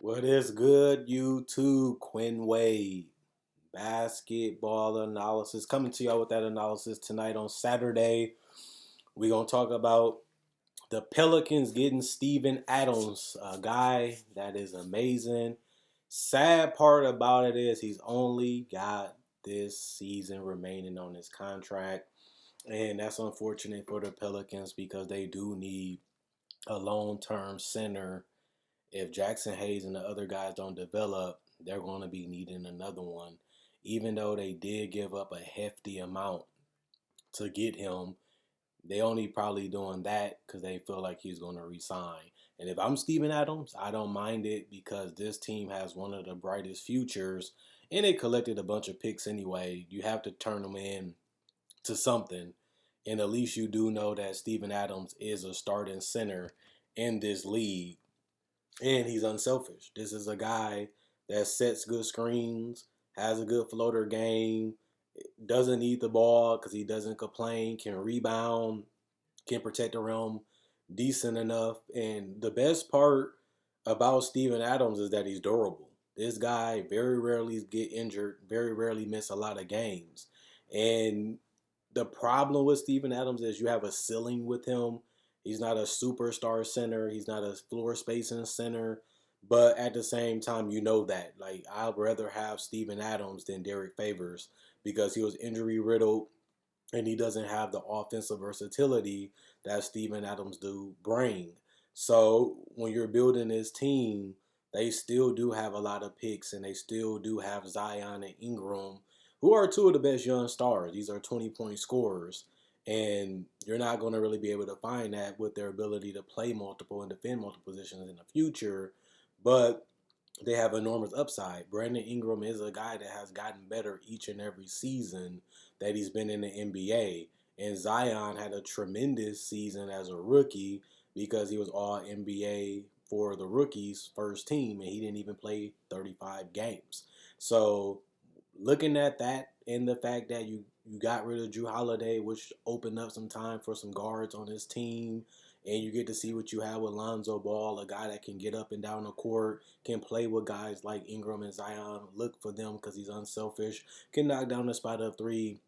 What is good, YouTube? Quinn Wade, basketball analysis. Coming to y'all with that analysis tonight on Saturday. We're going to talk about the Pelicans getting Steven Adams, a guy that is amazing. Sad part about it is he's only got this season remaining on his contract. And that's unfortunate for the Pelicans because they do need a long-term center. If Jackson Hayes and the other guys don't develop, they're going to be needing another one. Even though they did give up a hefty amount to get him, they only probably doing that because they feel like he's going to resign. And if I'm Steven Adams, I don't mind it because this team has one of the brightest futures, and they collected a bunch of picks anyway. You have to turn them in to something, and at least you do know that Steven Adams is a starting center in this league and he's unselfish. This is a guy that sets good screens, has a good floater game, doesn't need the ball because he doesn't complain, can rebound, can protect the rim decent enough. And the best part about Steven Adams is that he's durable. This guy very rarely get injured, very rarely miss a lot of games. And the problem with Steven Adams is you have a ceiling with him. He's not a superstar center. He's not a floor spacing center. But at the same time, you know that. Like, I'd rather have Steven Adams than Derek Favors because he was injury riddled and he doesn't have the offensive versatility that Steven Adams do bring. So when you're building this team, they still do have a lot of picks and they still do have Zion and Ingram, who are two of the best young stars. These are 20-point scorers. And you're not going to really be able to find that with their ability to play multiple and defend multiple positions in the future. But they have enormous upside. Brandon Ingram is a guy that has gotten better each and every season that he's been in the NBA. And Zion had a tremendous season as a rookie because he was all NBA for the rookies' first team, and he didn't even play 35 games. So looking at that and the fact that you got rid of Drew Holiday, which opened up some time for some guards on his team, and you get to see what you have with Lonzo Ball, a guy that can get up and down the court, can play with guys like Ingram and Zion, look for them because he's unselfish, can knock down the spot up three,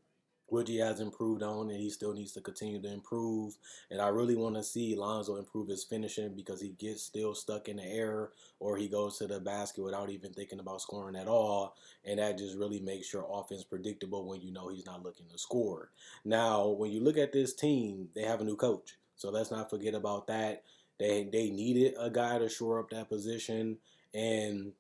which he has improved on, and he still needs to continue to improve. And I really want to see Lonzo improve his finishing because he gets still stuck in the air or he goes to the basket without even thinking about scoring at all. And that just really makes your offense predictable when you know he's not looking to score. Now, when you look at this team, they have a new coach. So let's not forget about that. They needed a guy to shore up that position. And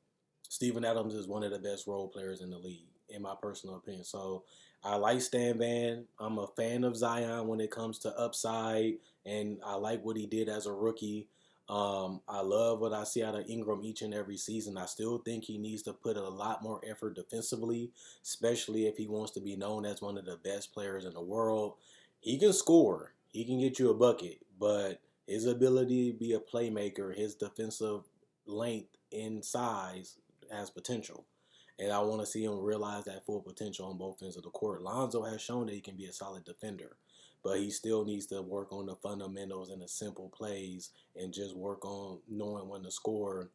Steven Adams is one of the best role players in the league, in my personal opinion. So I like Stan Van. I'm a fan of Zion when it comes to upside, and I like what he did as a rookie. I love what I see out of Ingram each and every season. I still think he needs to put a lot more effort defensively, especially if he wants to be known as one of the best players in the world. He can score, he can get you a bucket, but his ability to be a playmaker, his defensive length and size has potential. And I want to see him realize that full potential on both ends of the court. Lonzo has shown that he can be a solid defender, but he still needs to work on the fundamentals and the simple plays and just work on knowing when to score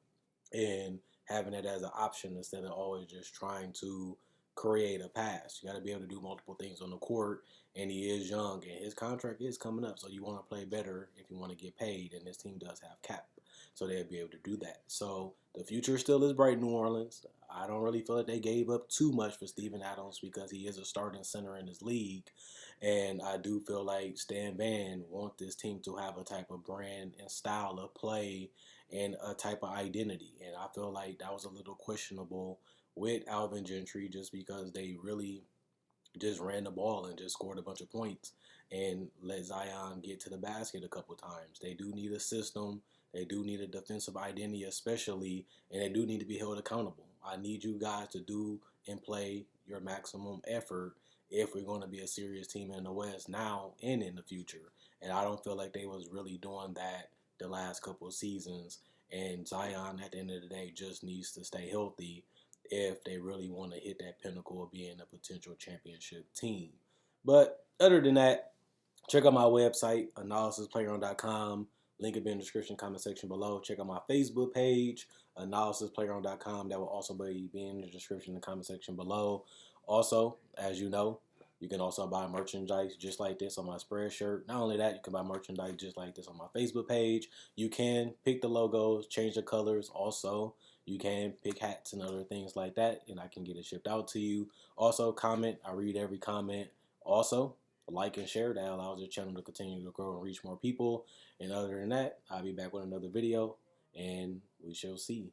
and having it as an option instead of always just trying to create a pass. You got to be able to do multiple things on the court, and he is young, and his contract is coming up, so you want to play better if you want to get paid, and this team does have cap, so they'll be able to do that. So the future still is bright in New Orleans. I don't really feel like they gave up too much for Steven Adams because he is a starting center in his league, and I do feel like Stan Van wants this team to have a type of brand and style of play and a type of identity. And I feel like that was a little questionable with Alvin Gentry just because they really just ran the ball and just scored a bunch of points and let Zion get to the basket a couple times. They do need a system. They do need a defensive identity, especially, and they do need to be held accountable. I need you guys to do and play your maximum effort if we're going to be a serious team in the West now and in the future. And I don't feel like they was really doing that the last couple of seasons. And Zion, at the end of the day, just needs to stay healthy if they really want to hit that pinnacle of being a potential championship team. But other than that, check out my website, analysisplayground.com. Link will be in the description, comment section below. Check out my Facebook page, analysisplayground.com. That will also be in the description, and comment section below. Also, as you know, you can also buy merchandise just like this on my Spreadshirt. Not only that, you can buy merchandise just like this on my Facebook page. You can pick the logos, change the colors. Also, you can pick hats and other things like that, and I can get it shipped out to you. Also, comment. I read every comment. Also, like and share. That allows the channel to continue to grow and reach more people. And other than that, I'll be back with another video, and we shall see.